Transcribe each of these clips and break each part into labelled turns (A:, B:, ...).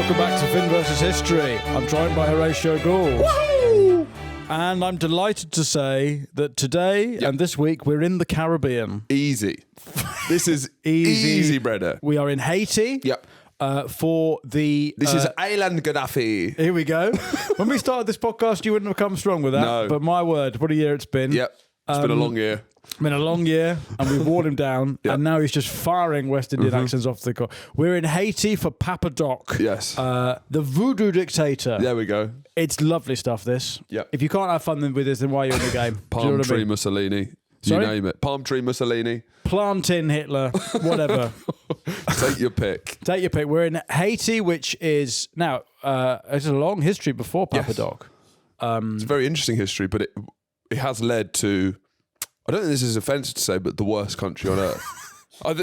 A: welcome back to Finn vs. History. I'm joined by Horatio Gould. Woohoo! And I'm delighted to say that today and this week we're in the Caribbean.
B: Easy. This is easy, brother.
A: We are in Haiti.
B: Yep.
A: For the...
B: This is Island Gaddafi.
A: Here we go. When we started this podcast, you wouldn't have come strong with that.
B: No.
A: But my word, what a year it's been.
B: Yep. It's been a long year.
A: Been a long year, and we've worn him down, and now he's just firing West Indian accents off the court. We're in Haiti for Papa Doc.
B: Yes.
A: The Voodoo Dictator.
B: There we go.
A: It's lovely stuff, this.
B: Yep.
A: If you can't have fun with this, then why are you in the game?
B: Palm tree Mussolini.
A: Sorry?
B: You name it. Palm tree Mussolini.
A: Plantain Hitler. Whatever.
B: Take your pick.
A: Take your pick. We're in Haiti, which is... Now, it's a long history before Papa Doc.
B: It's a very interesting history, but it has led to... I don't think this is offensive to say, but the worst country on earth.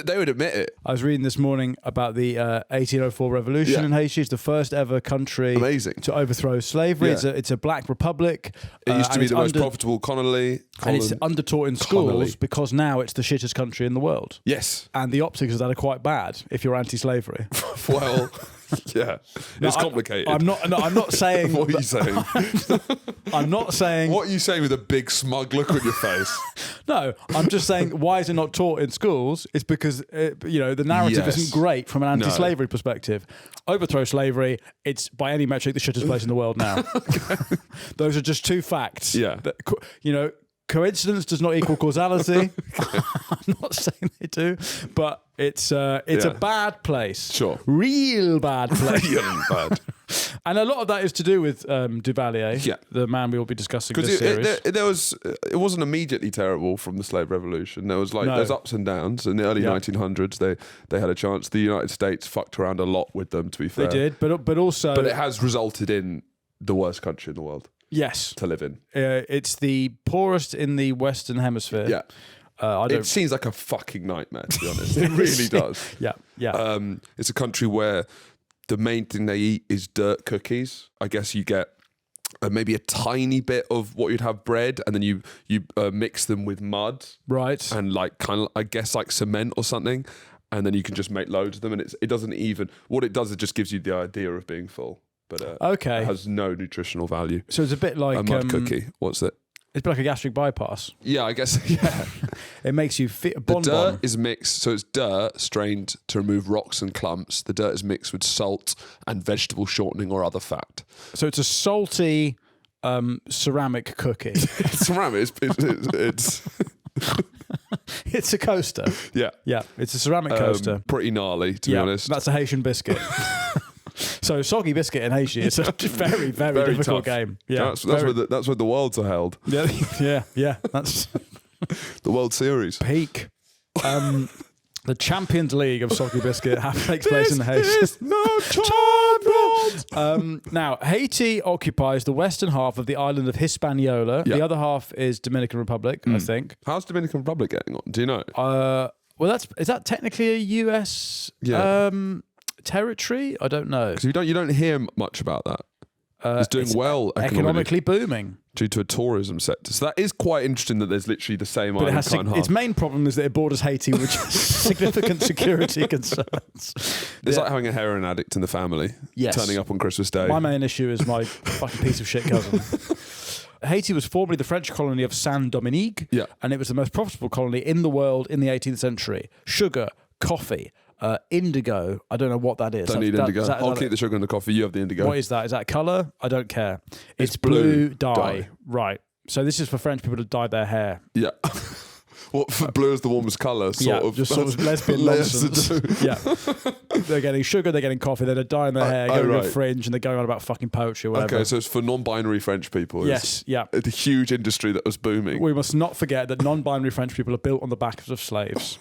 B: They would admit it.
A: I was reading this morning about the 1804 revolution in Haiti. It's the first ever country to overthrow slavery.
B: Yeah.
A: It's a black republic.
B: It used to be the most profitable colony.
A: And it's undertaught in schools because now it's the shittest country in the world.
B: Yes.
A: And the optics of that are quite bad if you're anti-slavery.
B: Well, yeah. It's complicated.
A: I'm not saying...
B: What are you saying?
A: I'm not saying...
B: What are you saying with a big smug look on your face?
A: No, I'm just saying, why is it not taught in schools? It's because, the narrative isn't great from an anti-slavery perspective. Overthrow slavery, it's by any metric the shittest place in the world now. Those are just two facts.
B: Yeah.
A: That, coincidence does not equal causality. I'm not saying they do, but it's a bad place.
B: Sure.
A: Real bad place.
B: Real bad.
A: And a lot of that is to do with Duvalier, the man we will be discussing in this series.
B: It wasn't immediately terrible from the slave revolution. There was there's ups and downs. In the early 1900s, they had a chance. The United States fucked around a lot with them, to be fair.
A: They did, but also...
B: But it has resulted in the worst country in the world.
A: Yes.
B: To live in.
A: It's the poorest in the Western Hemisphere.
B: Yeah. It seems like a fucking nightmare, to be honest. It really does.
A: Yeah.
B: It's a country where the main thing they eat is dirt cookies. I guess you get maybe a tiny bit of what you'd have bread, and then you mix them with mud. Right. And I guess cement or something. And then you can just make loads of them. And it doesn't even... What it does, it just gives you the idea of being full. But it has no nutritional value.
A: So it's a bit like...
B: A mud cookie. What's it?
A: It's a bit like a gastric bypass.
B: Yeah, I guess, yeah.
A: It makes you fit.
B: The dirt is mixed, so it's dirt strained to remove rocks and clumps. The dirt is mixed with salt and vegetable shortening or other fat.
A: So it's a salty ceramic cookie.
B: It's ceramic. It's
A: It's a coaster.
B: Yeah.
A: Yeah, it's a ceramic coaster.
B: Pretty gnarly, to be honest.
A: That's a Haitian biscuit. So soggy biscuit in Haiti, it's a very, very difficult
B: tough
A: game. Yeah,
B: that's where the worlds are held.
A: Yeah. That's
B: the World Series.
A: Peak. The Champions League of soggy biscuit takes place in Haiti.
B: No champions.
A: Now, Haiti occupies the western half of the island of Hispaniola. The other half is Dominican Republic, I think.
B: How's Dominican Republic getting on? Do you know?
A: Well, is that technically a US territory? I don't know.
B: Because you don't hear much about that. It's doing well
A: economically booming
B: due to a tourism sector. So that is quite interesting that there's literally the same island.
A: Its main problem is that it borders Haiti, which has significant security concerns.
B: It's like having a heroin addict in the family.
A: Yes.
B: Turning up on Christmas Day.
A: My main issue is my fucking piece of shit cousin. Haiti was formerly the French colony of Saint-Dominique, and it was the most profitable colony in the world in the 18th century. Sugar, coffee, indigo. I don't know what that is.
B: Don't need indigo. I'll keep the sugar in the coffee. You have the indigo.
A: What is that? Is that colour? I don't care. It's blue dye. Right. So this is for French people to dye their hair.
B: Yeah. Blue is the warmest colour, sort of.
A: Just sort of lesbian nonsense. Yeah. They're getting sugar, they're getting coffee, they're dyeing their hair, getting a fringe, and they're going on about fucking poetry or whatever.
B: Okay, so it's for non-binary French people.
A: Yes, yeah.
B: It's a huge industry that was booming.
A: We must not forget that non-binary French people are built on the backs of slaves.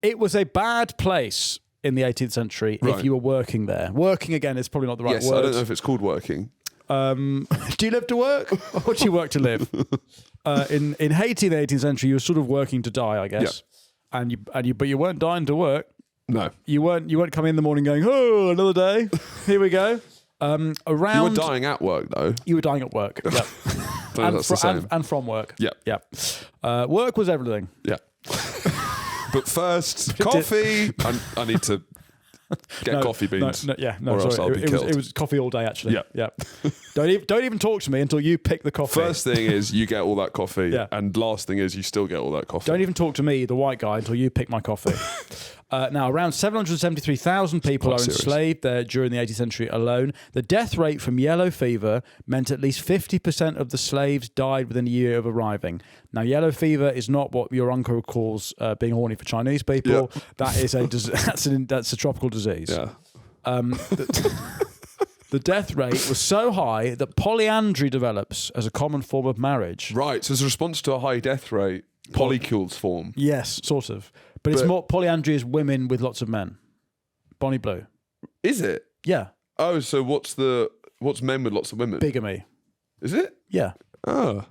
A: It was a bad place in the 18th century if you were working there. Working, again, is probably not the right word.
B: Yes, I don't know if it's called working.
A: Do you live to work? Or do you work to live? In Haiti in the 18th century, you were sort of working to die, I guess. Yeah. But you weren't dying to work.
B: No.
A: You weren't coming in the morning going, oh, another day. Here we go.
B: You were dying at work, though.
A: You were dying at work. Yep. and from work.
B: Yeah.
A: Yeah. Work was everything.
B: Yeah. But first, coffee. I need to Get coffee beans.
A: Sorry.
B: Killed.
A: It was coffee all day, actually.
B: Yeah.
A: Don't even talk to me until you pick the coffee.
B: First thing is you get all that coffee, and last thing is you still get all that coffee.
A: Don't even talk to me, the white guy, until you pick my coffee. Now, around 773,000 people are enslaved there during the 18th century alone. The death rate from yellow fever meant at least 50% of the slaves died within a year of arriving. Now, yellow fever is not what your uncle calls being horny for Chinese people. Yeah. That is that's a tropical disease.
B: Yeah.
A: The death rate was so high that polyandry develops as a common form of marriage.
B: Right. So as a response to a high death rate, polycules form.
A: Yes, sort of. But it's more polyandry is women with lots of men. Bonnie Blue.
B: Is it?
A: Yeah.
B: Oh, so what's men with lots of women?
A: Bigamy.
B: Is it?
A: Yeah.
B: Oh,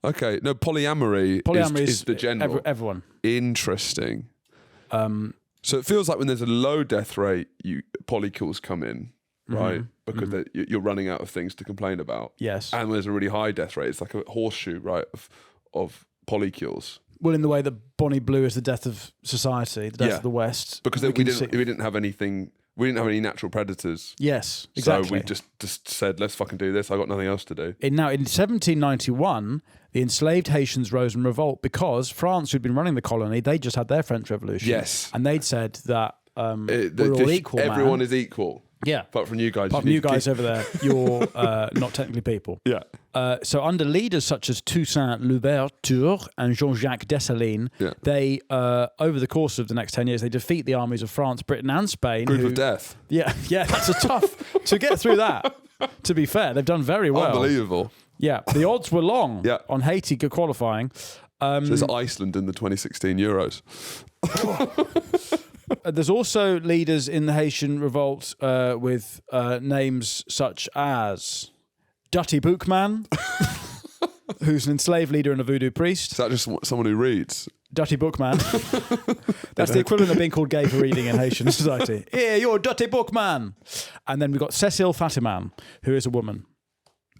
B: okay. No, polyamory is the general.
A: Everyone.
B: Interesting. So it feels like when there's a low death rate, polycules come in, right? Because you're running out of things to complain about.
A: Yes.
B: And when there's a really high death rate, it's like a horseshoe, right, of polycules.
A: Well, in the way that Bonnie Blue is the death of society, the death of the West.
B: Because we didn't have anything. We didn't have any natural predators.
A: Yes, exactly.
B: So we just said, let's fucking do this. I got nothing else to do.
A: Now, in 1791, the enslaved Haitians rose in revolt because France, who'd been running the colony, they just had their French Revolution.
B: Yes.
A: And they'd said that we're all equal,
B: everyone is equal.
A: Yeah.
B: Apart from you guys.
A: Apart from you guys over there, you're not technically people.
B: Yeah.
A: So under leaders such as Toussaint Louverture and Jean-Jacques Dessalines, they, over the course of the next 10 years, they defeat the armies of France, Britain and Spain.
B: Group of death.
A: Yeah, that's a tough... to get through that, to be fair, they've done very well.
B: Unbelievable.
A: Yeah, the odds were long on Haiti qualifying.
B: So there's Iceland in the 2016 Euros.
A: There's also leaders in the Haitian revolt with names such as Dutty Bookman, who's an enslaved leader and a voodoo priest.
B: Is that just someone who reads?
A: Dutty Bookman. That's the equivalent of being called gay for reading in Haitian society. Yeah, you're Dutty Bookman. And then we've got Cécile Fatiman, who is a woman.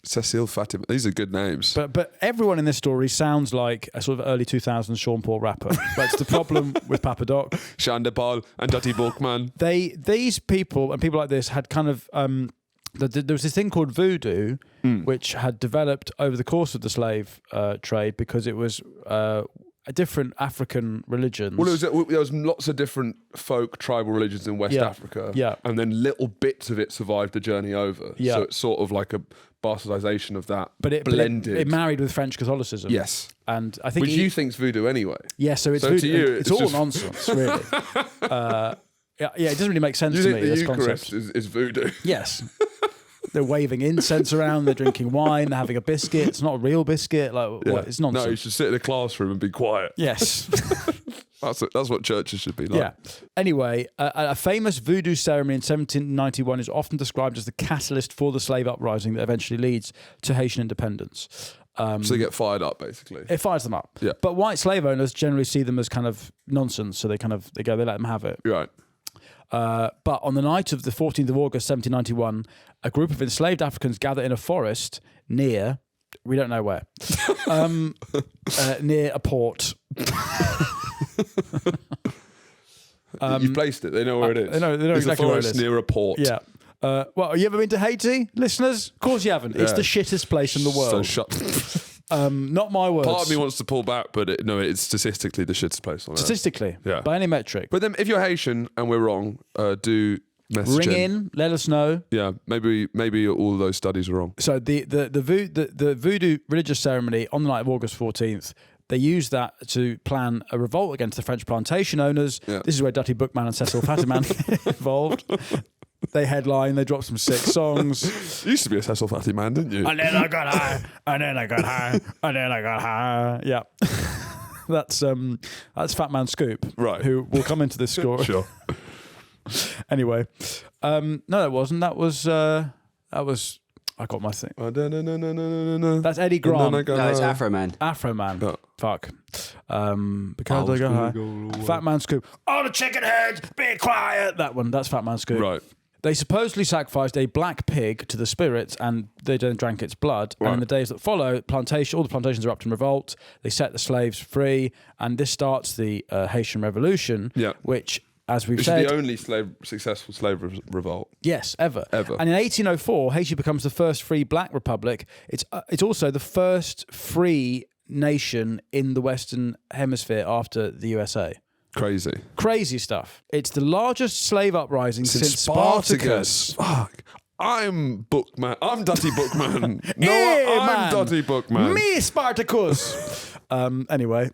B: Cécile Fatima. These are good names.
A: But everyone in this story sounds like a sort of early 2000s Sean Paul rapper. That's the problem with Papa Doc.
B: Sean de Paul and Dutty Bookman.
A: These people and people like this had kind of... there was this thing called Voodoo, which had developed over the course of the slave trade because it was... different African religions.
B: Well, there was lots of different folk tribal religions in West Africa. Yeah. And then little bits of it survived the journey over. Yeah. So it's sort of like a bastardization of that. But it blended.
A: It married with French Catholicism.
B: Yes.
A: And I think
B: which you think's voodoo anyway.
A: Yeah, so it's voodoo. To you, it's all nonsense, really. It doesn't really make sense to me.
B: The
A: this
B: Eucharist
A: concept
B: is voodoo.
A: Yes. They're waving incense around, they're drinking wine, they're having a biscuit. It's not a real biscuit. What? It's nonsense.
B: No, you should sit in a classroom and be quiet.
A: Yes.
B: That's what churches should be like.
A: Yeah. Anyway, a famous voodoo ceremony in 1791 is often described as the catalyst for the slave uprising that eventually leads to Haitian independence.
B: So they get fired up, basically.
A: It fires them up.
B: Yeah.
A: But white slave owners generally see them as kind of nonsense, so they let them have it.
B: Right.
A: But on the night of the 14th of August, 1791, a group of enslaved Africans gather in a forest near, we don't know where, near a port.
B: You've placed it. They know where it is.
A: They know exactly where it is.
B: Near a port.
A: Yeah. Well, have you ever been to Haiti, listeners? Of course you haven't. It's the shittest place in the world.
B: So shut.
A: Not my words.
B: Part of me wants to pull back, but it's statistically the shittest place on earth.
A: Statistically, by any metric.
B: But then, if you're Haitian and we're wrong, do message
A: in, let us know.
B: Yeah, maybe all those studies are wrong.
A: So the voodoo religious ceremony on the night of August 14th, they used that to plan a revolt against the French plantation owners. Yeah. This is where Dutty Bookman and Cécile Fatiman involved. They headline, they dropped some sick songs.
B: You used to be a Cécile Fatiman, didn't you?
A: And then I got high, and then I got high, and then I got high. Yeah. That's Fat Man Scoop, right? Who will come into this score.
B: Sure.
A: Anyway, no, that wasn't. That was. I got my thing. That's Eddie Grant.
C: No, it's Afro Man.
A: Afro Man. Oh. Fuck. Because I go high. Fat Man Scoop. Oh, the chicken heads, be quiet. That one. That's Fat Man Scoop.
B: Right.
A: They supposedly sacrificed a black pig to the spirits, and they then drank its blood. Right. And in the days that follow, all the plantations erupt in revolt. They set the slaves free, and this starts the Haitian Revolution, which as we've
B: Which
A: said,
B: is the only successful slave revolt.
A: Yes, ever. And in 1804, Haiti becomes the first free black republic. It's also the first free nation in the Western Hemisphere after the USA. Crazy stuff. It's the largest slave uprising since Spartacus.
B: Fuck. I'm Bookman. I'm Dutty Bookman. No,
A: hey,
B: I'm Dutty Bookman.
A: Me, Spartacus. Anyway.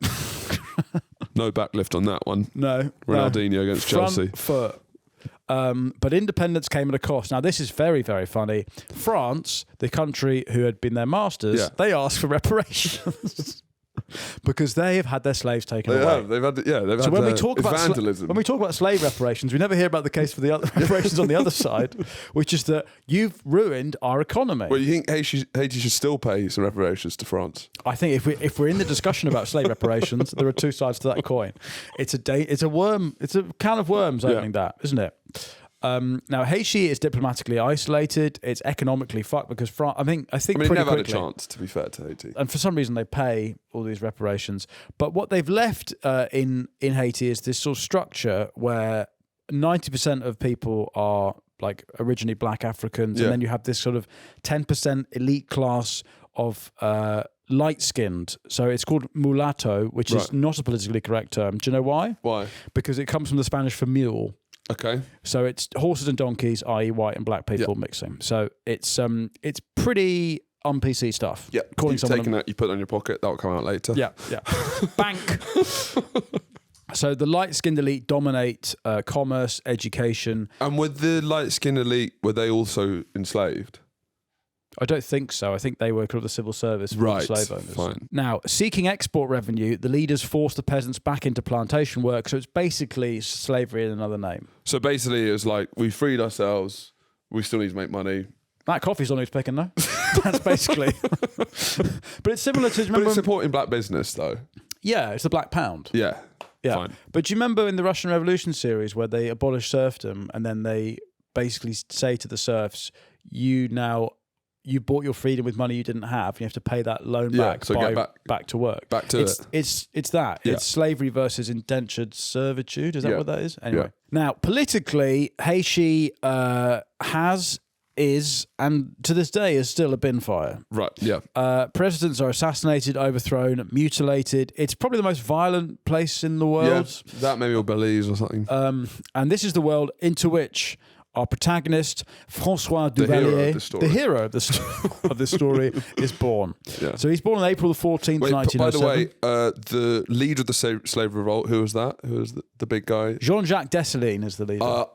B: No backlift on that one.
A: No.
B: Ronaldinho against Chelsea.
A: Front foot. But independence came at a cost. Now, this is very, very funny. France, the country who had been their masters, they asked for reparations. Because they have had their slaves taken away.
B: They've had
A: when we talk about
B: vandalism.
A: When we talk about slave reparations, we never hear about the case for the other reparations on the other side, which is that you've ruined our economy.
B: Well, you think Haiti should still pay some reparations to France?
A: I think if we're in the discussion about slave reparations, there are two sides to that coin. It's a can of worms opening that, isn't it? Now, Haiti is diplomatically isolated. It's economically fucked because France. I think
B: they never had a chance, to be fair to Haiti.
A: And for some reason, they pay all these reparations. But what they've left in Haiti is this sort of structure where 90% of people are like originally black Africans, and then you have this sort of 10% elite class of light-skinned. So it's called mulatto, which is not a politically correct term. Do you know why?
B: Why?
A: Because it comes from the Spanish for mule.
B: Okay.
A: So it's horses and donkeys, i.e. white and black people mixing. So it's pretty un-PC stuff.
B: Yeah. You've taken that, you put it on your pocket, that'll come out later.
A: Yeah. Bank. So the light-skinned elite dominate commerce, education.
B: And with the light-skinned elite, were they also enslaved?
A: I don't think so. I think they were called the civil service for the slave owners.
B: Fine.
A: Now, seeking export revenue, the leaders forced the peasants back into plantation work. So it's basically slavery in another name.
B: So basically, it was like, we freed ourselves, we still need to make money.
A: That coffee's on who's picking, no? That's basically. But it's similar to.
B: But it's supporting black business, though.
A: Yeah, it's the Black Pound.
B: Yeah.
A: Fine. But do you remember in the Russian Revolution series where they abolished serfdom and then they basically say to the serfs, you bought your freedom with money you didn't have. You have to pay that loan back.
B: So
A: get
B: back
A: to work.
B: Back to
A: it. It's that. Yeah. It's slavery versus indentured servitude. Is that what that is? Anyway. Now, politically, Haiti is, and to this day is still a bin fire.
B: Right, yeah.
A: Presidents are assassinated, overthrown, mutilated. It's probably the most violent place in the world.
B: Yeah, that maybe or Belize or something.
A: And this is the world into which our protagonist, François Duvalier, the hero of this story, is born. Yeah. So he's born on April the 14th, 1907. By the way,
B: the leader of the slave revolt, who was that? Who was the big guy?
A: Jean-Jacques Dessalines is the leader.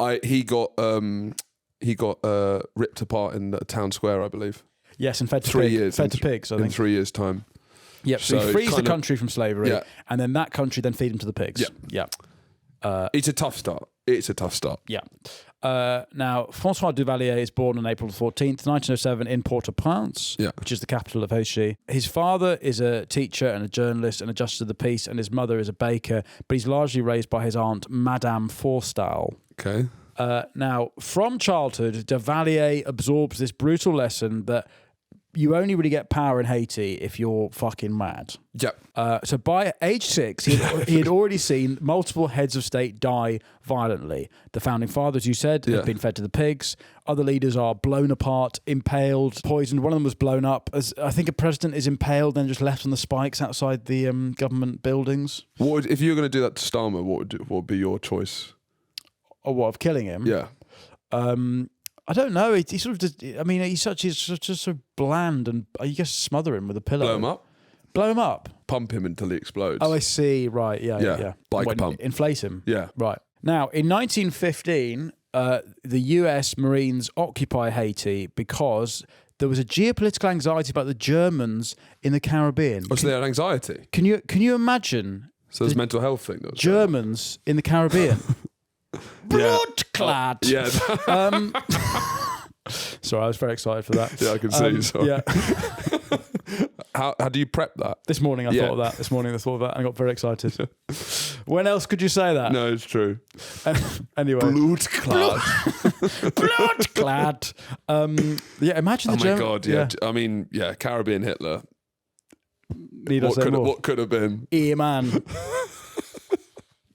B: He got ripped apart in the town square, I believe.
A: Yes, and fed to pigs, I think.
B: In 3 years' time.
A: Yep, so he frees the country from slavery, and then that country then feed him to the pigs. Yeah.
B: It's a tough start.
A: Yeah. Now, François Duvalier is born on April 14th, 1907 in Port-au-Prince, which is the capital of Haiti. His father is a teacher and a journalist and a justice of the peace, and his mother is a baker, but he's largely raised by his aunt, Madame Forstall.
B: Okay.
A: Now, from childhood, Duvalier absorbs this brutal lesson that you only really get power in Haiti if you're fucking mad.
B: Yep.
A: So by age 6, he had already seen multiple heads of state die violently. The founding fathers, you said, have been fed to the pigs. Other leaders are blown apart, impaled, poisoned. One of them was blown up. I think a president is impaled and just left on the spikes outside the government buildings.
B: If you were going to do that to Starmer, what would be your choice?
A: Or what, of killing him?
B: Yeah.
A: I don't know. He sort of just, I mean, he's just so bland, and I guess smother him with a pillow. Blow him up?
B: Pump him until he explodes.
A: Oh, I see. Right. Yeah.
B: Bike pump.
A: Inflate him.
B: Yeah.
A: Right. Now, in 1915, the US Marines occupy Haiti because there was a geopolitical anxiety about the Germans in the Caribbean.
B: Oh, so they had anxiety?
A: Can you imagine?
B: So there's a mental health thing.
A: Germans in the Caribbean. Blood-clad.
B: Yeah.
A: Sorry, I was very excited for that.
B: Yeah, I can see. Sorry.
A: Yeah.
B: How do you prep that?
A: This morning I thought of that. And I got very excited. When else could you say that?
B: No, it's true.
A: Anyway.
B: Blood-clad.
A: Blood-clad. Imagine the German...
B: Oh my God, yeah. I mean, Caribbean Hitler.
A: What
B: could have been?
A: Yeah, man.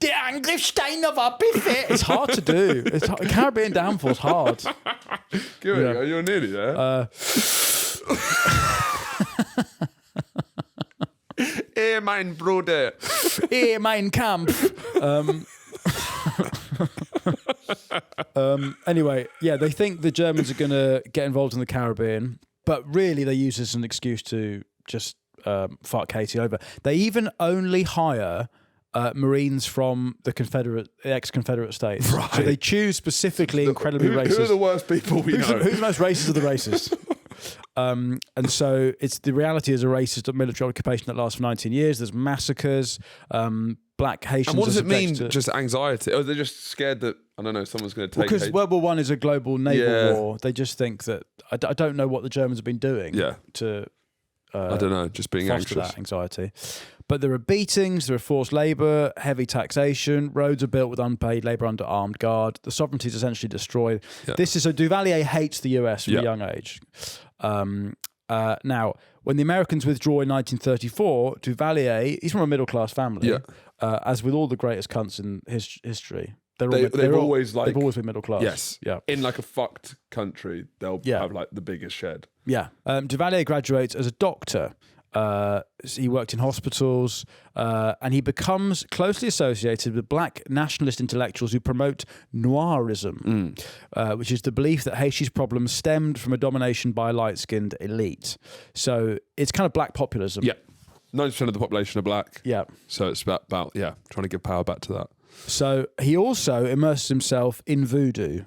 A: Der Angriffsstein war perfekt. It's hard to do. Caribbean downfall's hard.
B: Good, you're nearly there. Mein Bruder.
A: Mein Kampf. Anyway, they think the Germans are going to get involved in the Caribbean, but really they use this as an excuse to just fuck Haiti over. They even only hire Marines from the ex-Confederate states.
B: Right.
A: So they choose specifically incredibly racist.
B: Who are the worst people we know?
A: Who's the most racist of the racists? And so the reality is a racist military occupation that lasts for 19 years. There's massacres. Black Haitians.
B: And what does it mean? Just anxiety? Or they're just scared that, I don't know, someone's going to take.
A: Because World War I is a global naval war. They just think that I don't know what the Germans have been doing. To
B: I don't know, just being
A: foster
B: anxious.
A: that anxiety. But there are beatings, there are forced labour, heavy taxation, roads are built with unpaid labour under armed guard. The sovereignty is essentially destroyed.
B: Yeah.
A: Duvalier hates the US from a young age. Now, when the Americans withdraw in 1934, Duvalier, he's from a middle-class family, as with all the greatest cunts in history. They've always been middle class.
B: Yes. Yeah. In like a fucked country, they'll have like the biggest shed.
A: Yeah. Duvalier graduates as a doctor. He worked in hospitals, and he becomes closely associated with black nationalist intellectuals who promote noirism, which is the belief that Haiti's problems stemmed from a domination by a light-skinned elite. So it's kind of black populism.
B: Yeah. 90% of the population are black.
A: Yeah.
B: So it's about trying to give power back to that.
A: So he also immerses himself in voodoo,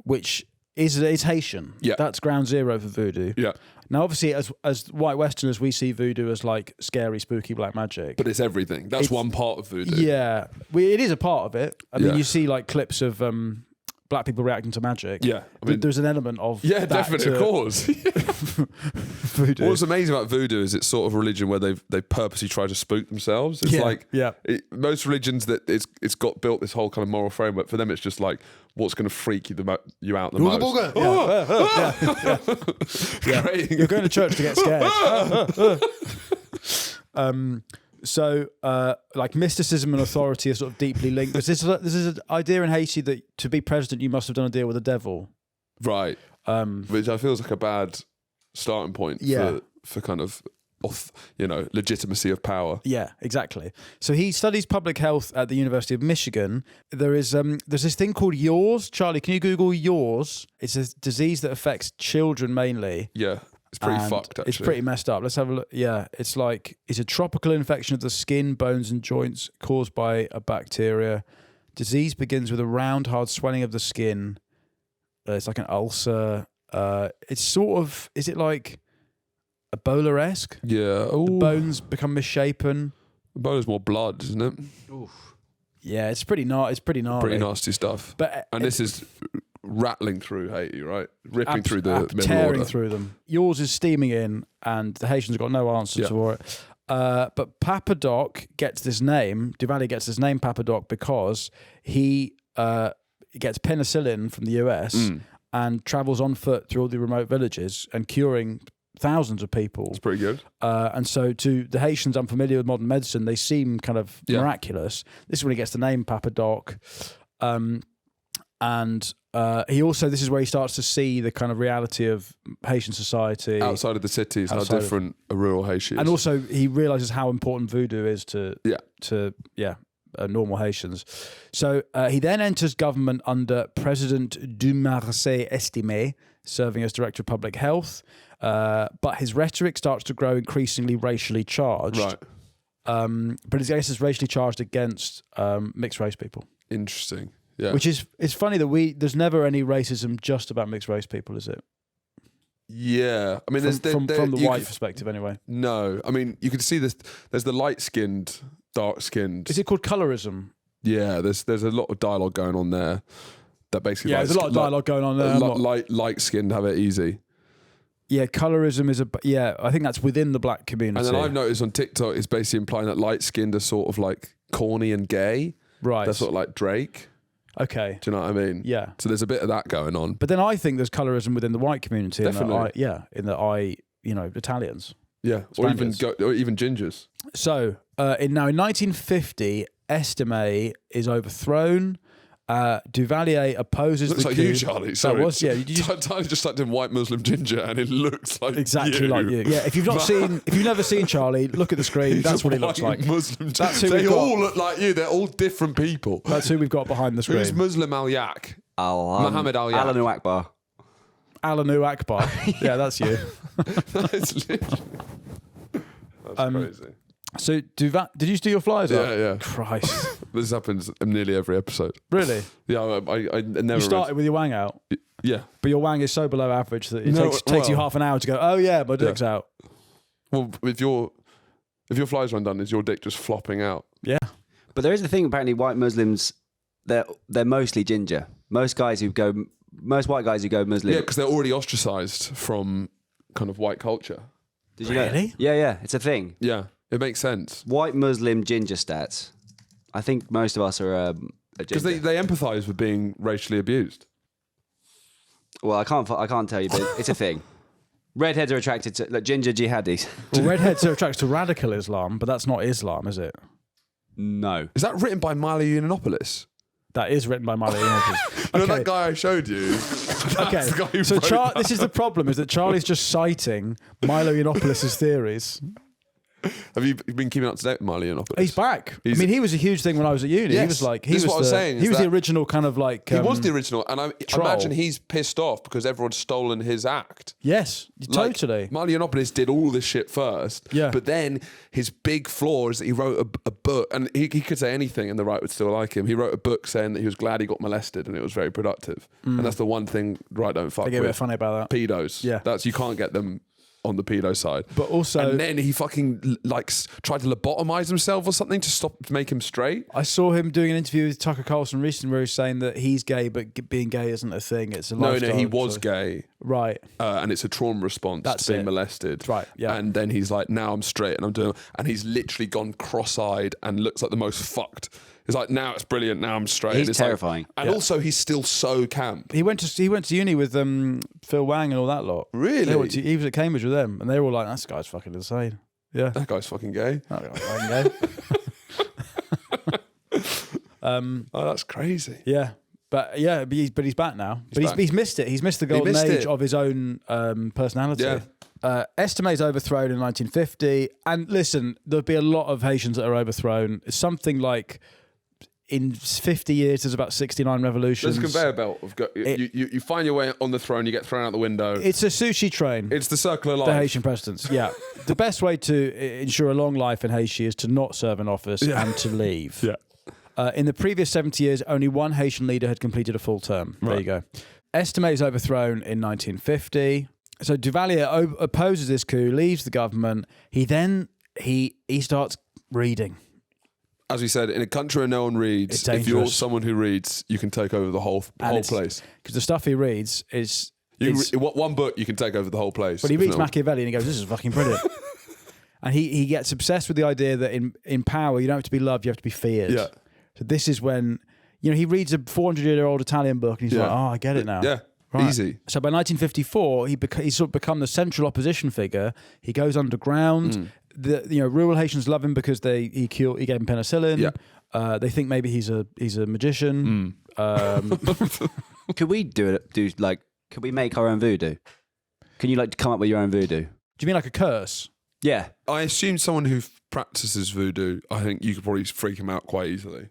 A: which is Haitian.
B: Yeah.
A: That's ground zero for voodoo.
B: Yeah.
A: Now, obviously, as white Westerners, we see voodoo as like scary, spooky black magic.
B: But it's everything. That's one part of voodoo.
A: Yeah. It is a part of it. I mean, you see like clips of black people reacting to magic.
B: Yeah. I mean,
A: there's an element of
B: definitely, of course.
A: Voodoo.
B: What's amazing about voodoo is it's sort of a religion where they purposely try to spook themselves. It's most religions that it's got built this whole kind of moral framework. For them, it's just like what's going to freak you out the most.
A: Yeah. You're going to church to get scared. So, like mysticism and authority are sort of deeply linked. There's an idea in Haiti that to be president, you must have done a deal with the devil.
B: Right. Which I feel is like a bad starting point for kind of, legitimacy of power.
A: Yeah, exactly. So he studies public health at the University of Michigan. There's this thing called yaws. Charlie, can you Google yaws? It's a disease that affects children mainly.
B: Yeah. It's pretty fucked, actually.
A: It's pretty messed up. Let's have a look. Yeah, it's a tropical infection of the skin, bones, and joints caused by a bacteria. Disease begins with a round, hard swelling of the skin. It's like an ulcer. It's sort of, is it like Ebola-esque?
B: Yeah.
A: The bones become misshapen.
B: Ebola's more blood, isn't it?
A: Oof. Yeah, it's pretty gnarly.
B: Pretty nasty stuff. And this is rattling through Haiti, right? Ripping through the middle
A: tearing
B: order.
A: Through them. Yours is steaming in, and the Haitians have got no answer for it. But Papa Doc gets this name. Duvalier gets this name, Papa Doc, because he gets penicillin from the US and travels on foot through all the remote villages and curing thousands of people.
B: It's pretty good.
A: And so to the Haitians unfamiliar with modern medicine, they seem kind of miraculous. This is when he gets the name Papa Doc. And he also, this is where he starts to see the kind of reality of Haitian society.
B: Outside of the cities, how different a rural Haiti is.
A: And also he realises how important voodoo is to normal Haitians. So he then enters government under President Dumarsais Estimé, serving as Director of Public Health. But his rhetoric starts to grow increasingly racially charged.
B: Right.
A: But it's racially charged against mixed race people.
B: Interesting. Yeah.
A: Which is, it's funny that there's never any racism just about mixed race people, is it?
B: Yeah. I mean,
A: from the white perspective anyway.
B: No. I mean, you can see this, there's the light-skinned, dark-skinned.
A: Is it called colorism?
B: Yeah, there's a lot of dialogue going on there. That basically,
A: there's a lot of dialogue going on there.
B: Light-skinned have it easy.
A: Yeah, colorism is I think that's within the black community.
B: And then I've noticed on TikTok, it's basically implying that light-skinned are sort of like corny and gay.
A: Right.
B: They're sort of like Drake.
A: Okay.
B: Do you know what I mean?
A: Yeah.
B: So there's a bit of that going on.
A: But then I think there's colorism within the white community.
B: Definitely.
A: Italians.
B: Yeah. Or even gingers.
A: So in 1950, Estime is overthrown. Duvalier opposes
B: looks
A: the
B: like
A: coup.
B: you, Charlie. Sorry.
A: That was, yeah.
B: Tyler just typed in white Muslim ginger, and it looks like
A: exactly
B: you.
A: like you. Yeah, if you've never seen Charlie, look at the screen. That's what he looks like.
B: Muslim.
A: That's who
B: they
A: we've
B: all
A: got.
B: look like you. They're all different people.
A: That's who we've got behind the screen.
B: Who's Muslim Al-Yak? Muhammad Al-Yak.
C: Alanu Akbar.
A: Alanu Akbar. Yeah, that's you.
B: That's literally. That's crazy.
A: So, did you do your flyers up?
B: Yeah.
A: Christ.
B: This happens in nearly every episode.
A: Really?
B: Yeah, I never.
A: You started with your wang out?
B: Yeah.
A: But your wang is so below average that it takes you half an hour to go, oh yeah, my dick's out.
B: Well, if your flies run done, is your dick just flopping out?
A: Yeah.
C: But there is the thing, apparently white Muslims, they're mostly ginger. Most white guys who go Muslim.
B: Yeah, because they're already ostracized from kind of white culture.
C: Did you know?
A: Really?
C: Yeah, it's a thing.
B: Yeah, it makes sense.
C: White Muslim ginger stats. I think most of us are
B: because they empathise with being racially abused.
C: Well, I can't tell you, but it's a thing. Redheads are attracted to ginger jihadis.
A: Well, redheads are attracted to radical Islam, but that's not Islam, is it?
C: No.
B: Is that written by Milo Yiannopoulos?
A: That is written by Milo Yiannopoulos.
B: You know that guy I showed you?
A: Okay, so this is the problem, is that Charlie's just citing Milo Yiannopoulos' theories.
B: Have you been keeping up to date with Milo Yiannopoulos?
A: He's back. I mean, he was a huge thing when I was at uni.
B: Yes,
A: he was like,
B: he was
A: the original kind of like.
B: He was the original, and I
A: troll.
B: imagine he's pissed off because everyone's stolen his act.
A: Yes, totally.
B: Milo Yiannopoulos did all this shit first, but then his big flaw is that he wrote a book, and he could say anything, and the right would still like him. He wrote a book saying that he was glad he got molested, and it was very productive. And that's the one thing right don't fuck
A: They get
B: with.
A: a bit funny about that.
B: Pedos.
A: Yeah,
B: you can't get them on the pedo side.
A: But also,
B: and then he fucking tried to lobotomize himself or something to make him straight.
A: I saw him doing an interview with Tucker Carlson recently where he's saying that he's gay, but being gay isn't a thing. It's a lifestyle.
B: No, he was gay.
A: Right.
B: And it's a trauma response to being molested.
A: Right, yeah.
B: And then he's like, now I'm straight and I'm doing, and he's literally gone cross-eyed and looks like the most fucked. He's like, now it's brilliant, now I'm straight.
C: He's terrifying.
B: And also he's still so camp.
A: He went to uni with Phil Wang and all that lot.
B: Really?
A: He was at Cambridge with them, and they were all like, "This guy's fucking insane." Yeah,
B: that guy's fucking gay.
A: That guy's fucking gay.
B: Oh, that's crazy.
A: Yeah, but he's back now. He's missed it. He's missed the golden age of his own personality. Yeah. Estime's overthrown in 1950, and listen, there'll be a lot of Haitians that are overthrown. It's something like, in 50 years, there's about 69 revolutions.
B: There's a conveyor belt. You find your way on the throne, you get thrown out the window.
A: It's a sushi train.
B: It's the circle of life.
A: The Haitian presidents, yeah. The best way to ensure a long life in Haiti is to not serve in office and to leave. Yeah. In the previous 70 years, only one Haitian leader had completed a full term. Right. There you go. Estime is overthrown in 1950. So Duvalier opposes this coup, leaves the government. He starts reading. As
B: we said, in a country where no one reads, if you're someone who reads, you can take over the whole place. Because
A: the stuff he reads is...
B: one book, you can take over the whole place.
A: But he reads Machiavelli and he goes, this is fucking brilliant. And he gets obsessed with the idea that in power, you don't have to be loved, you have to be feared. Yeah. So this is when, he reads a 400-year-old Italian book and he's like, oh, I get it now.
B: Yeah. Right. Easy.
A: So by 1954, he's sort of become the central opposition figure. He goes underground. Rural Haitians love him because he gave him penicillin. Yeah. They think maybe he's a magician.
C: Could we could we make our own voodoo? Can you come up with your own voodoo?
A: Do you mean like a curse?
C: Yeah.
B: I assume someone who practices voodoo, I think you could probably freak him out quite easily.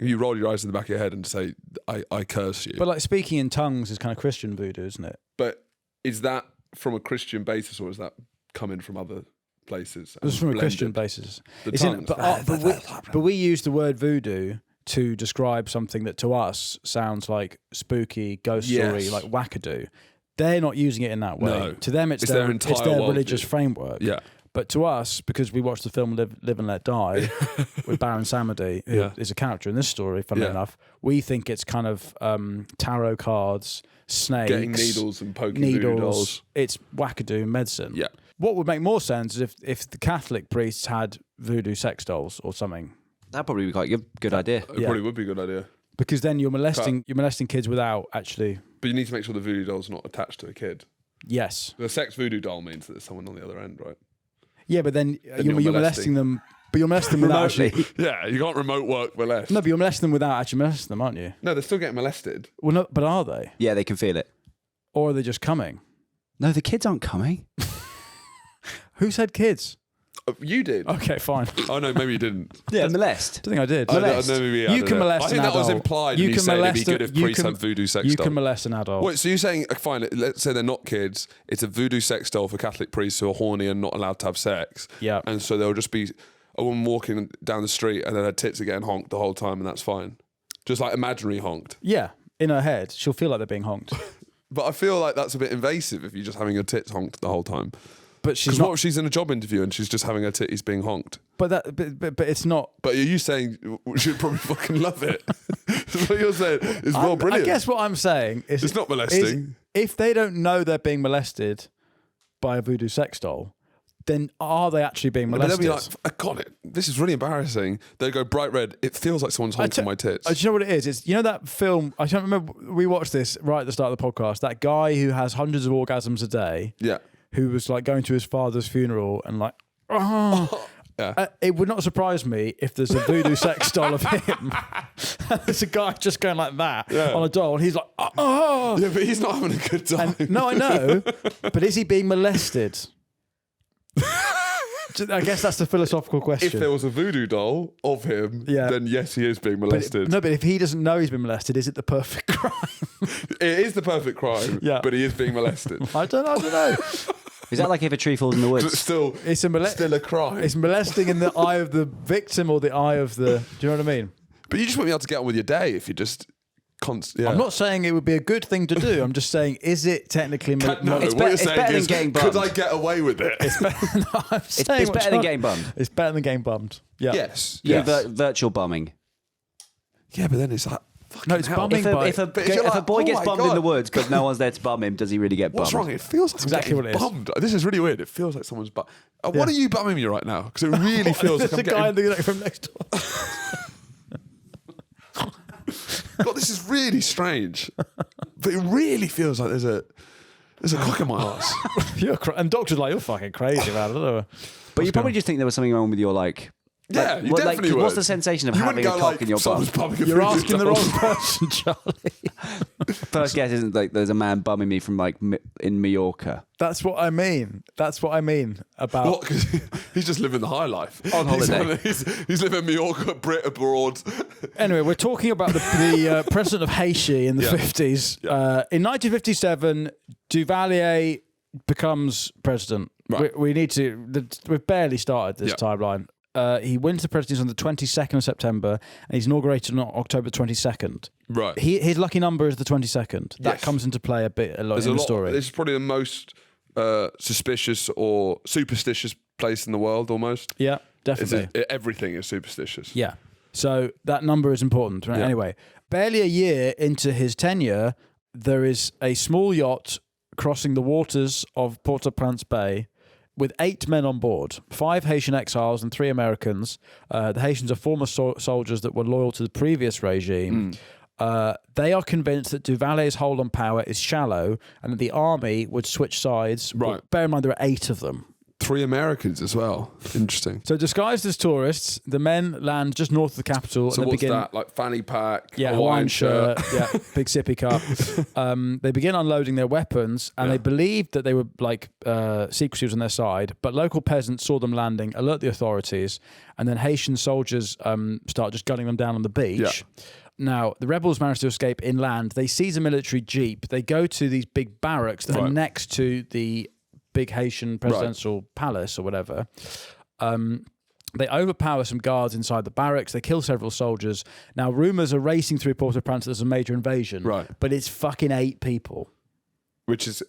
B: You roll your eyes in the back of your head and say, I curse you.
A: But like speaking in tongues is kind of Christian voodoo, isn't it?
B: But is that from a Christian basis or is that coming from other places?
A: It's from a Christian basis.
B: But
A: we use the word voodoo to describe something that to us sounds like spooky, ghost story, like wackadoo. They're not using it in that way. No. To them, it's their religious framework. Yeah. But to us, because we watched the film Live and Let Die with Baron Samedi, who is a character in this story, funnily enough, we think it's kind of tarot cards, snakes.
B: Getting needles and poking voodoo dolls.
A: It's wackadoo medicine. Yeah. What would make more sense is if the Catholic priests had voodoo sex dolls or something.
C: That'd probably be quite a good idea.
B: It probably would be a good idea.
A: Because then you're molesting kids without actually...
B: But you need to make sure the voodoo doll's not attached to a kid.
A: Yes.
B: The sex voodoo doll means that there's someone on the other end, right?
A: Yeah, but then you're molesting them But you're molesting them without actually...
B: Yeah, you can't remote work molest.
A: No, but you're molesting them without actually molesting them, aren't you?
B: No, they're still getting molested.
A: Well, no, but are they?
C: Yeah, they can feel it.
A: Or are they just coming?
C: No, the kids aren't coming.
A: Who said kids?
B: You did.
A: Okay, fine.
B: Oh, no, maybe you didn't.
C: Yeah, molest.
A: I think I did.
B: You
A: can molest
B: I think
A: an
B: that
A: adult.
B: was implied.
A: You
B: You
A: can
B: saying it'd
A: molest
B: be good if priests had voodoo sex
A: You
B: doll.
A: can molest an adult.
B: Wait, so you're saying, fine, let's say they're not kids. It's a voodoo sex doll for Catholic priests who are horny and not allowed to have sex.
A: Yeah.
B: And so there'll just be a woman walking down the street and then her tits are getting honked the whole time and that's fine. Just like imaginary honked.
A: Yeah, in her head. She'll feel like they're being honked.
B: But I feel like that's a bit invasive if you're just having your tits honked the whole time.
A: But she's
B: not.
A: not.
B: What if she's in a job interview and she's just having her titties being honked?
A: But it's not.
B: But are you saying she'd probably fucking love it? That's what you're saying. It's more brilliant.
A: I guess what I'm saying is
B: it's not molesting.
A: If they don't know they're being molested by a voodoo sex doll, then are they actually being molested?
B: But they'll be like, I got it. This is really embarrassing. They go bright red. It feels like someone's honking my tits.
A: Do you know what it is? It's that film. I don't remember. We watched this right at the start of the podcast. That guy who has hundreds of orgasms a day.
B: Yeah. Who
A: was like going to his father's funeral and like, yeah. It would not surprise me if there's a voodoo sex doll of him. There's a guy just going like that on a doll, and he's like, oh.
B: Yeah, but he's not having a good time.
A: No, I know. But is he being molested? I guess that's the philosophical question.
B: If there was a voodoo doll of him, then yes, he is being molested.
A: But if he doesn't know he's been molested, is it the perfect crime?
B: It is the perfect crime, but he is being molested.
A: I don't know.
C: Is that like if a tree falls in the woods?
B: Still a crime.
A: It's molesting in the eye of the victim or the eye of the... Do you know what I mean?
B: But you just won't be able to get on with your day if you just...
A: I'm not saying it would be a good thing to do. I'm just saying, is it technically...
C: It's better than getting bummed.
B: Could I get away with it?
C: It's better than getting bummed.
A: It's better than getting bummed. Yeah.
B: Yes.
C: Virtual bumming.
B: Yeah, but then it's like...
A: No, it's bumming.
C: If a boy gets bummed in the woods but no one's there to bum him, does he really get bummed?
B: What's wrong? It feels like
A: exactly what it is.
B: Bummed. This is really weird. It feels like someone's bummed. What are you bumming me right now? Because it really feels like I'm
A: getting... There's a guy from next door.
B: God, this is really strange. But it really feels like there's a cock in my arse.
A: And doctor's like, you're fucking crazy, man. I don't know.
C: But you probably just think there was something wrong with your
B: Yeah, you definitely would.
C: What's the sensation of having a cock in your bum?
A: You're asking the wrong person, Charlie.
C: First guess isn't like there's a man bumming me from in Mallorca.
A: That's what I mean. That's what I mean about...
B: What? 'Cause he's just living the high life.
C: On holiday.
B: He's living Mallorca, Brit abroad.
A: Anyway, we're talking about the president of Haiti in the 50s. Yeah. In 1957, Duvalier becomes president. Right. We need to... We've barely started this timeline. He wins the presidency on the 22nd of September, and he's inaugurated on October 22nd.
B: Right.
A: His lucky number is the 22nd. That comes into play a lot in the story.
B: This is probably the most suspicious or superstitious place in the world, almost.
A: Yeah, definitely.
B: Everything is superstitious.
A: Yeah. So that number is important. Right? Yeah. Anyway, barely a year into his tenure, there is a small yacht crossing the waters of Port-au-Prince Bay with 8 men on board, 5 Haitian exiles and 3 Americans. The Haitians are former soldiers that were loyal to the previous regime. They are convinced that Duvalier's hold on power is shallow and that the army would switch sides.
B: Right.
A: But bear in mind, there are 8 of them.
B: 3 Americans as well. Interesting.
A: So disguised as tourists, the men land just north of the capital.
B: So
A: and
B: what's that? Like fanny pack,
A: Hawaiian shirt, big sippy cup. They begin unloading their weapons, and they believed that they were like secrecy was on their side. But local peasants saw them landing, alert the authorities, and then Haitian soldiers start just gunning them down on the beach. Yeah. Now, the rebels manage to escape inland. They seize a military jeep. They go to these big barracks that are next to the big Haitian presidential palace or whatever. They overpower some guards inside the barracks. They kill several soldiers. Now, rumours are racing through Port-au-Prince there's a major invasion.
B: Right.
A: But it's fucking 8 people.
B: Which is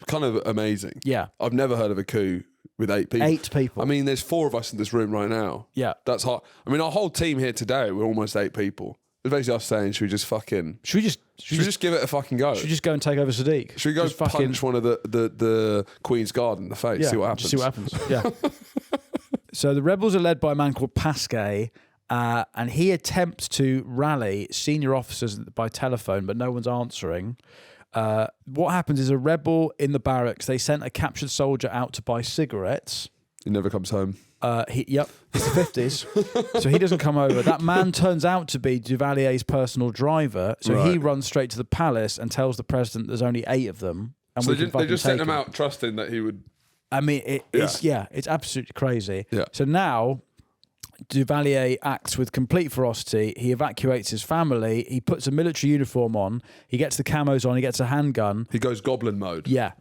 B: kind of amazing.
A: Yeah.
B: I've never heard of a coup with 8 people.
A: 8 people.
B: I mean, there's 4 of us in this room right now.
A: Yeah.
B: That's hot. I mean, our whole team here today, we're almost 8 people. It's basically us saying, should we just give it a fucking go?
A: Should we just go and take over Sadiq?
B: Should we go punch one of the Queen's Guard in the face, see what happens?
A: Just see what happens, yeah. So the rebels are led by a man called Pasquet, and he attempts to rally senior officers by telephone, but no one's answering. What happens is a rebel in the barracks, they sent a captured soldier out to buy cigarettes.
B: He never comes home.
A: Yep, it's the 50s. So he doesn't come over. That man turns out to be Duvalier's personal driver. So he runs straight to the palace and tells the president there's only 8 of them. And
B: so they just sent him out trusting that he would...
A: I mean, it's absolutely crazy.
B: Yeah.
A: So now... Duvalier acts with complete ferocity. He evacuates his family. He puts a military uniform on. He gets the camos on. He gets a handgun.
B: He goes goblin mode.
A: Yeah.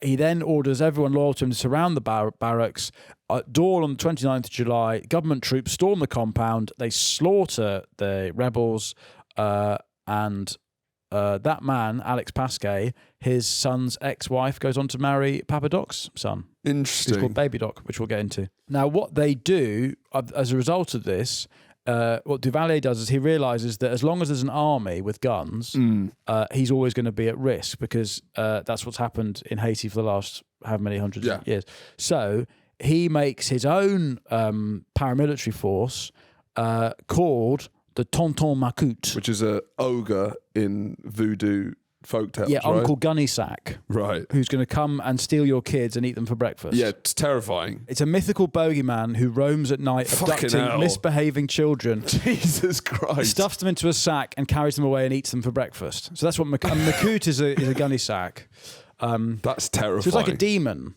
A: He then orders everyone loyal to him to surround the barracks. At dawn on the 29th of July, government troops storm the compound. They slaughter the rebels. And that man, Alex Pasquet, his son's ex-wife, goes on to marry Papa Doc's son.
B: Interesting.
A: Who's called Baby Doc, which we'll get into. Now, what they do as a result of this, what Duvalier does is he realises that as long as there's an army with guns, he's always going to be at risk because that's what's happened in Haiti for the last however many hundreds of years. So he makes his own paramilitary force called the Tonton Macoute.
B: Which is a ogre in voodoo folktales,
A: yeah,
B: right?
A: Uncle Gunnysack.
B: Right.
A: Who's going to come and steal your kids and eat them for breakfast.
B: Yeah, it's terrifying.
A: It's a mythical bogeyman who roams at night abducting misbehaving children.
B: Jesus Christ.
A: Stuffs them into a sack and carries them away and eats them for breakfast. So that's what Macoute is a Gunnysack.
B: That's terrifying.
A: So it's like a demon.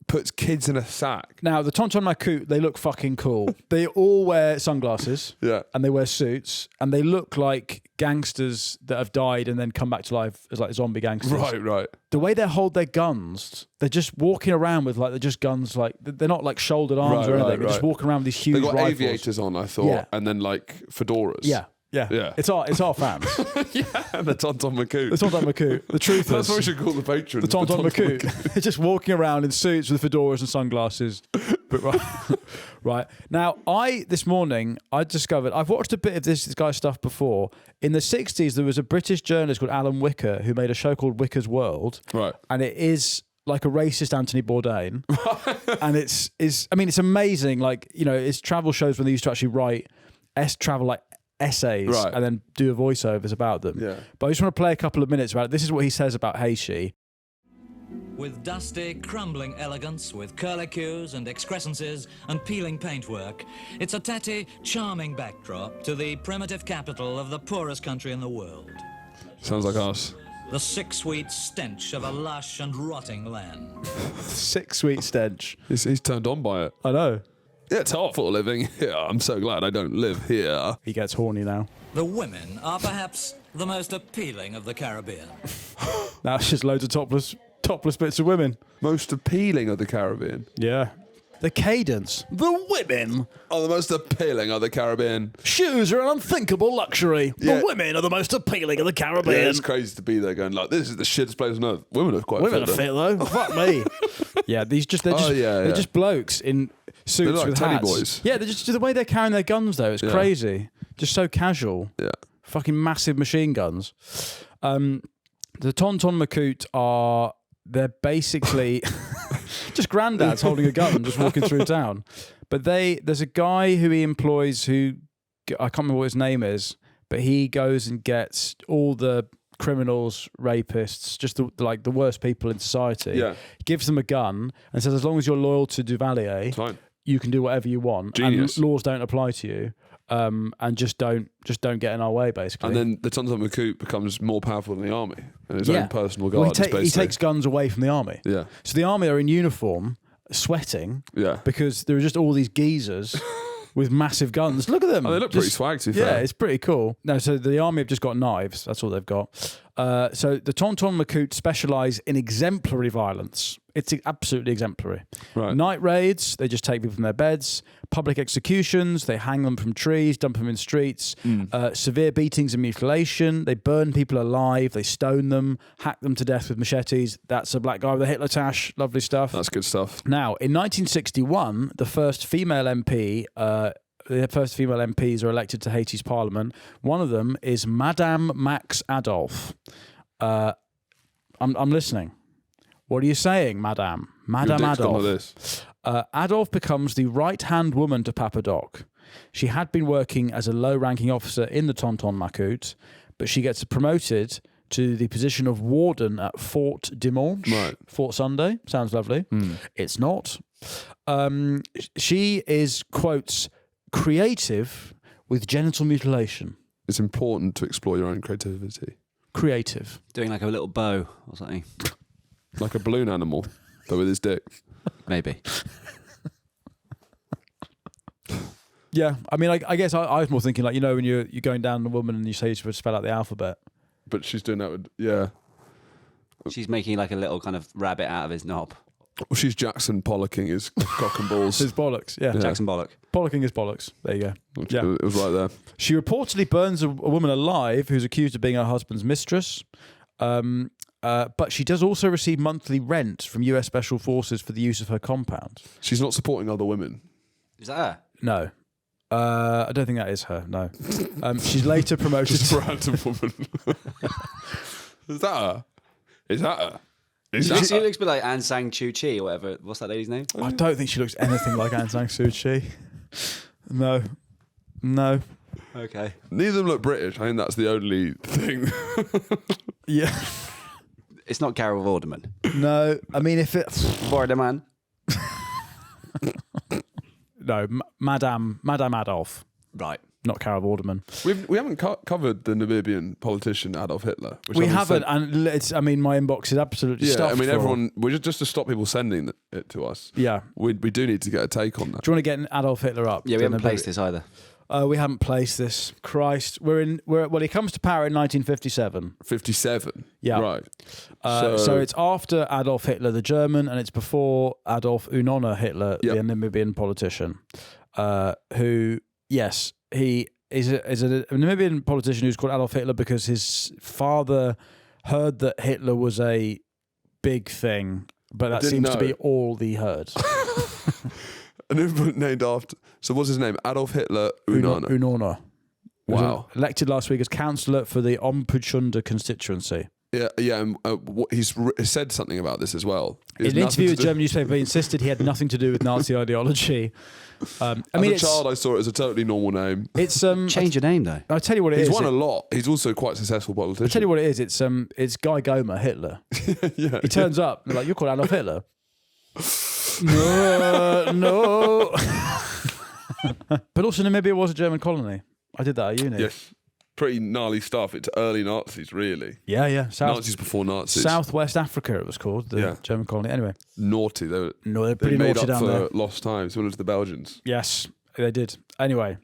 B: Puts kids in a sack.
A: Now, the Tonton Macoute, they look fucking cool. They all wear sunglasses.
B: Yeah.
A: And they wear suits. And they look like gangsters that have died and then come back to life as like zombie gangsters.
B: Right.
A: The way they hold their guns, they're just walking around with they're just guns, like they're not like shouldered arms or anything. They're just walking around with these huge rifles.
B: They got aviators on, I thought, and then like fedoras.
A: Yeah. It's our fans.
B: The Tonton Macoute.
A: The Tonton Macoute. The truth
B: That's what we should call the patron.
A: The Tonton Macoute. They're just walking around in suits with fedoras and sunglasses. But right. Now, this morning, I discovered, I've watched a bit of this guy's stuff before. In the 60s, there was a British journalist called Alan Wicker who made a show called Wicker's World.
B: Right.
A: And it is like a racist Anthony Bourdain. And it's amazing. Like, it's travel shows when they used to actually write travel like essays and then do voiceovers about them.
B: Yeah.
A: But I just want to play a couple of minutes about it. This is what he says about Haiti.
D: With dusty, crumbling elegance, with curlicues and excrescences and peeling paintwork, it's a tatty, charming backdrop to the primitive capital of the poorest country in the world.
B: Sounds like us.
D: The sick, sweet stench of a lush and rotting land.
A: Sick, sweet stench.
B: He's turned on by it.
A: I know.
B: Yeah, it's hard for living here. I'm so glad I don't live here.
A: He gets horny now.
D: The women are perhaps the most appealing of the Caribbean.
A: Now it's just loads of topless bits of women.
B: Most appealing of the Caribbean.
A: Yeah. The cadence. The women
B: are the most appealing of the Caribbean.
A: Shoes are an unthinkable luxury. Yeah. The women are the most appealing of the Caribbean.
B: Yeah, it's crazy to be there going like, this is the shittest place on earth. Women are quite
A: Women are fit though. Fuck me. Yeah, they're just blokes in suits
B: like
A: with
B: teddy
A: hats.
B: Boys.
A: Yeah, they're just the way they're carrying their guns though. It's crazy. Just so casual.
B: Yeah.
A: Fucking massive machine guns. The Tonton Macoute they're basically just granddads holding a gun, just walking through town. But there's a guy who he employs who, I can't remember what his name is, but he goes and gets all the criminals, rapists, just the worst people in society.
B: Yeah.
A: He gives them a gun and says, as long as you're loyal to Duvalier, you can do whatever you want.
B: Genius.
A: And laws don't apply to you. And just don't get in our way, basically.
B: And then the Tonton Macoute becomes more powerful than the army and his own personal guards.
A: Well, he takes guns away from the army.
B: Yeah.
A: So the army are in uniform, sweating.
B: Yeah.
A: Because there are just all these geezers with massive guns. Look at them.
B: Oh, they look pretty swag, to be fair.
A: Yeah, it's pretty cool. No, so the army have just got knives. That's all they've got. So the Tonton Macoute specialise in exemplary violence. It's absolutely exemplary.
B: Right.
A: Night raids, they just take people from their beds. Public executions, they hang them from trees, dump them in streets. Severe beatings and mutilation. They burn people alive. They stone them, hack them to death with machetes. That's a black guy with a Hitler tash. Lovely stuff.
B: That's good stuff.
A: Now, in 1961, the first female MPs are elected to Haiti's parliament. One of them is Madame Max Adolphe. I'm listening. What are you saying, Madame? Madame Adolphe. Adolphe becomes the right-hand woman to Papa Doc. She had been working as a low-ranking officer in the Tonton Macoute, but she gets promoted to the position of warden at Fort Dimanche.
B: Right.
A: Fort Sunday. Sounds lovely. It's not. She is, quotes, creative with genital mutilation.
B: It's important to explore your own creativity.
A: Creative.
C: Doing like a little bow or something.
B: Like a balloon animal, but with his dick.
C: Maybe.
A: Yeah, I mean, I guess I was more thinking like, when you're going down on a woman and you say you're supposed to spell out the alphabet.
B: But she's doing that with, yeah.
C: She's making like a little kind of rabbit out of his knob.
B: Well, she's Jackson Pollocking his cock and balls.
A: His bollocks, yeah.
C: Jackson Bollock.
A: Pollocking his bollocks. There you go.
B: Yeah. It was right there.
A: She reportedly burns a woman alive who's accused of being her husband's mistress. But she does also receive monthly rent from US Special Forces for the use of her compound.
B: She's not supporting other women.
C: Is that her?
A: No. I don't think that is her, no. She's later promoted...
B: Just a random woman. Is that her? Is that her?
C: She looks a bit like Aung San Suu Kyi or whatever. What's that lady's name?
A: I don't think she looks anything like Aung San Suu Kyi. No.
C: Okay.
B: Neither of them look British. I think that's the only thing.
A: Yeah.
C: It's not Carol Vorderman.
A: No. I mean, if it...
C: Vorderman.
A: No, Madame Adolphe.
C: Right.
A: Not Carol Vorderman.
B: We haven't covered the Namibian politician Adolf Hitler.
A: We haven't, and it's. I mean, my inbox is absolutely stuffed.
B: I mean, everyone. We're just to stop people sending it to us.
A: Yeah,
B: we do need to get a take on that.
A: Do you want to get Adolf Hitler up?
C: Yeah, we haven't placed this either.
A: We haven't placed this. Christ, well, he comes to power in 1957.
B: 57.
A: Yeah,
B: right.
A: So it's after Adolf Hitler, the German, and it's before Adolf Unona Hitler, the Namibian politician, who, yes. He is a Namibian politician who's called Adolf Hitler because his father heard that Hitler was a big thing, but that seems to be all he heard.
B: And named after... So what's his name? Adolf Hitler Unona.
A: Unona.
B: Wow.
A: Elected last week as councillor for the Ompujunda constituency.
B: Yeah, and he's said something about this as well.
A: In an interview with a German newspaper, he insisted he had nothing to do with Nazi ideology.
B: As a child, I saw it as a totally normal name.
A: It's
C: change your name though.
A: I'll tell you what it is.
B: He's won a lot. He's also quite a successful politician.
A: I'll tell you what it is. It's Guy Gomer Hitler.
B: Yeah,
A: he turns up. They're like, you're called Adolf Hitler. No. But also, Namibia was a German colony. I did that at uni.
B: Yes. Pretty gnarly stuff. It's early Nazis, really.
A: Yeah.
B: Nazis before Nazis.
A: Southwest Africa, it was called, the German colony. Anyway.
B: Naughty. They're
A: pretty
B: made
A: naughty
B: up
A: down
B: for
A: there.
B: lost time, similar to the Belgians.
A: Yes, they did. Anyway,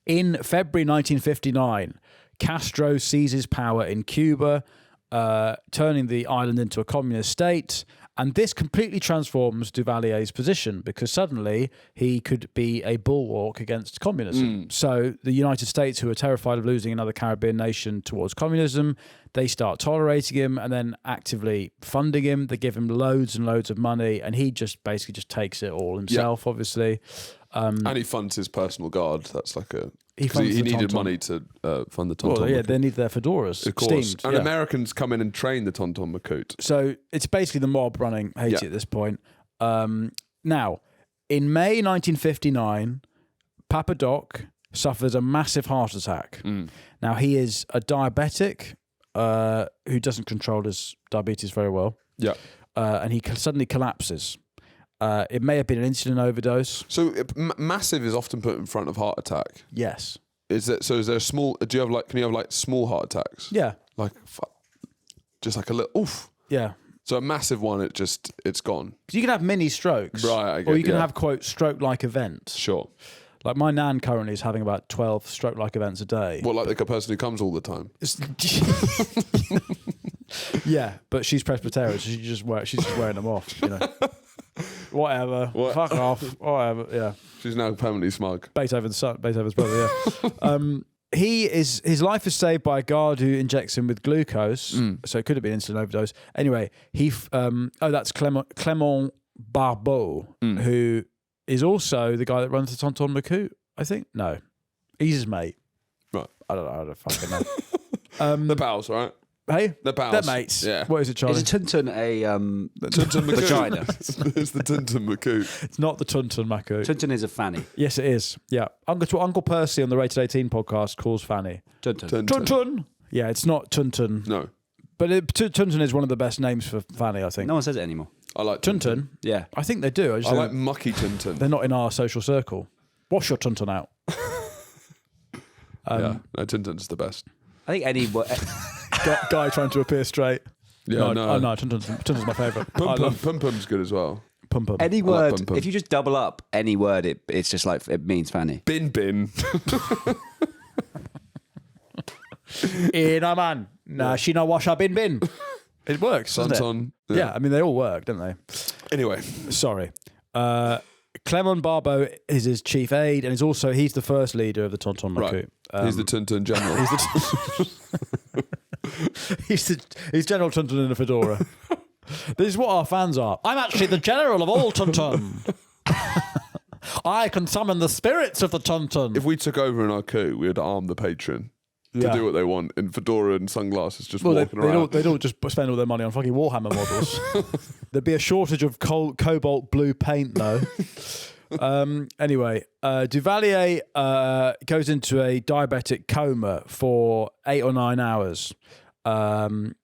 A: in February 1959, Castro seizes power in Cuba, turning the island into a communist state. And this completely transforms Duvalier's position because suddenly he could be a bulwark against communism. So the United States, who are terrified of losing another Caribbean nation towards communism, they start tolerating him and then actively funding him. They give him loads and loads of money, and he just basically just takes it all himself, obviously.
B: And he funds his personal guard. That's like a...
A: He
B: needed money to fund the Tonton.
A: Well, yeah, they need their fedoras.
B: Of course.
A: Steamed,
B: and Americans come in and train the Tonton Macoute.
A: So it's basically the mob running Haiti at this point. Now, in May 1959, Papa Doc suffers a massive heart attack. Now, he is a diabetic who doesn't control his diabetes very well. Yeah. And he suddenly collapses. It may have been an insulin overdose.
B: So massive is often put in front of heart attack.
A: Yes.
B: Is there a small? Do you have can you have small heart attacks?
A: Yeah.
B: Just like a little oof.
A: Yeah.
B: So a massive one, it's gone.
A: Because you can have mini strokes,
B: right?
A: Or you can have quote stroke-like events.
B: Sure.
A: Like my nan currently is having about 12 stroke-like events a day.
B: What, like a person who comes all the time?
A: Yeah, but she's Presbyterian, so she's just wearing them off. Whatever. Fuck off. Whatever. Yeah.
B: She's now permanently smug.
A: Beethoven's brother. Yeah. His life is saved by a guard who injects him with glucose. So it could have been insulin overdose. Anyway, that's Clement Barbeau, who is also the guy that runs the Tonton Macoute. I think no, he's his mate.
B: Right.
A: I don't fucking know.
B: The pals, right?
A: Hey,
B: they're pals.
A: They're mates.
B: Yeah.
A: What is it, Charlie?
C: Is a tuntun
B: vagina? It's the Tuntun Macoute.
A: It's not the Tuntun Macoute.
C: Tuntun is a fanny.
A: Yes, it is. Yeah. Uncle Percy on the Rated 18 podcast calls fanny.
C: Tuntun.
A: Yeah, it's not Tuntun.
B: No.
A: But Tuntun is one of the best names for fanny, I think.
C: No one says it anymore.
B: I like
A: Tuntun.
C: Yeah.
A: I think they do.
B: I like mucky tuntun.
A: They're not in our social circle. Wash your tuntun out.
B: No, tuntun's the best.
C: I think any
A: guy trying to appear straight.
B: Yeah,
A: no, tuntun's my favourite.
B: Pum pum's good as well.
A: Pum pum.
C: Any word,
B: pum pum.
C: if you just double up any word, it's just like it means fanny.
B: Bin.
A: In a man. Nah, she no wash her bin. It works, doesn't it?
B: Santon.
A: Yeah, I mean, they all work, don't they?
B: Anyway.
A: Sorry. Clement Barbeau is his chief aide, and he's the first leader of the Tonton Macoute.
B: Right. He's the Tuntun general.
A: He's General Tuntun in a fedora. This is what our fans are. I'm actually the general of all Tuntun. I can summon the spirits of the Tuntun.
B: If we took over in our coup, we would arm the patron to do what they want in fedora and sunglasses, just walking around.
A: They'd all just spend all their money on fucking Warhammer models. There'd be a shortage of cobalt blue paint, though. Anyway, Duvalier goes into a diabetic coma for 8 or 9 hours. 9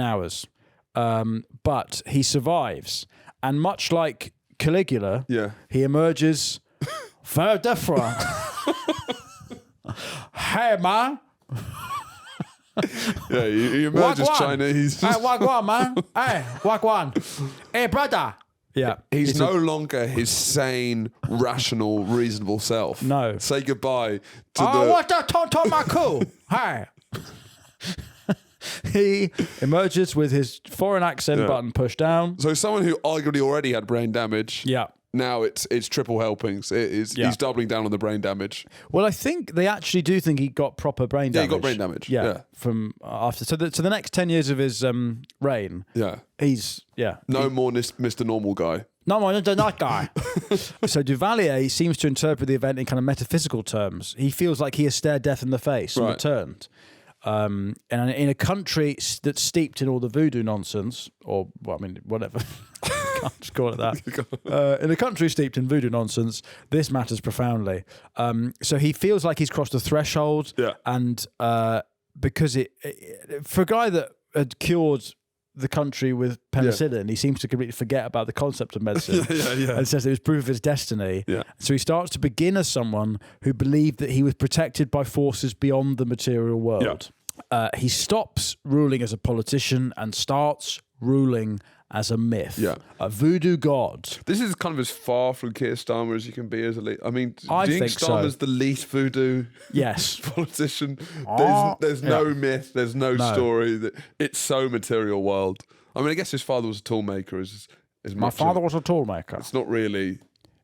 A: hours. But he survives. And much like Caligula, he emerges very different. Hey, man.
B: Yeah, he emerges Chinese.
A: Hey, wagwan, man. Hey, wagwan. Hey, brother. Yeah.
B: He's no longer his sane, rational, reasonable self.
A: No.
B: Say goodbye to
A: what's that Tonton Macoute? Hey. He emerges with his foreign accent button pushed down.
B: So someone who arguably already had brain damage.
A: Yeah.
B: Now it's triple helpings. He's doubling down on the brain damage.
A: Well, I think they actually do think he got proper brain damage.
B: Yeah, he got brain damage.
A: Yeah. From after. So the next 10 years of his reign.
B: Yeah.
A: He's
B: no more Mr. Normal Guy.
A: No more that guy. So Duvalier seems to interpret the event in kind of metaphysical terms. He feels like he has stared death in the face and returned. And in a country that's steeped in all the voodoo nonsense, or well, I mean, whatever, can't just call it that. In a country steeped in voodoo nonsense, this matters profoundly. So he feels like he's crossed the threshold, and because for a guy that had cured the country with penicillin, he seems to completely forget about the concept of medicine. And says it was proof of his destiny. So he starts to begin as someone who believed that he was protected by forces beyond the material world. He stops ruling as a politician and starts ruling as a myth. A voodoo god.
B: This is kind of as far from Keir Starmer as you can be as a lead. I mean, do you think Starmer's the least voodoo politician? There's no myth, there's no story. It's so material world. I mean, I guess his father was a toolmaker.
A: My father was a toolmaker.
B: It's not really...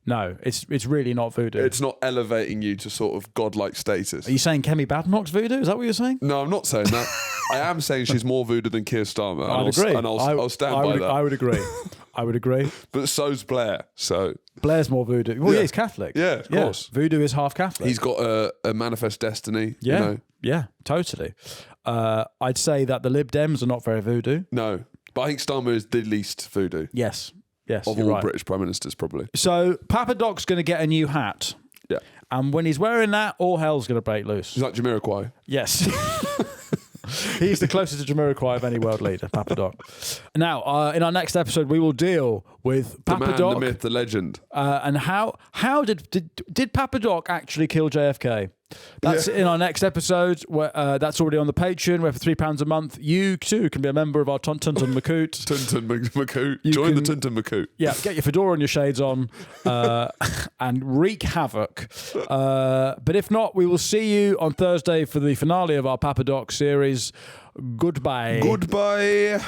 A: No, it's really not voodoo.
B: It's not elevating you to sort of godlike status.
A: Are you saying Kemi Badenoch's voodoo? Is that what you're saying?
B: No, I'm not saying that. I am saying she's more voodoo than Keir Starmer.
A: I'd agree.
B: And I'll stand by that.
A: I would agree. I would agree.
B: But so's Blair. So
A: Blair's more voodoo. Well, he's Catholic.
B: Yeah, of course.
A: Voodoo is half Catholic.
B: He's got a manifest destiny.
A: Yeah,
B: you know?
A: Yeah, totally. I'd say that the Lib Dems are not very voodoo.
B: No, but I think Starmer is the least voodoo.
A: Yes,
B: of all British prime ministers, probably.
A: So Papa Doc's going to get a new hat.
B: Yeah.
A: And when he's wearing that, all hell's going to break loose.
B: He's like Jamiroquai.
A: Yes. He's the closest to Jamiroquai of any world leader, Papa Doc. Now, in our next episode, we will deal with Papa
B: Doc. The man, the myth, the legend.
A: And how did Papa Doc actually kill JFK? That's in our next episode. Where, that's already on the Patreon, where for £3 a month, you too can be a member of our Tuntun Macoute.
B: Tuntun Macoute. Join the Tuntun Macoute.
A: Yeah, get your fedora and your shades on and wreak havoc. But if not, we will see you on Thursday for the finale of our Papa Doc series. Goodbye.
B: Goodbye.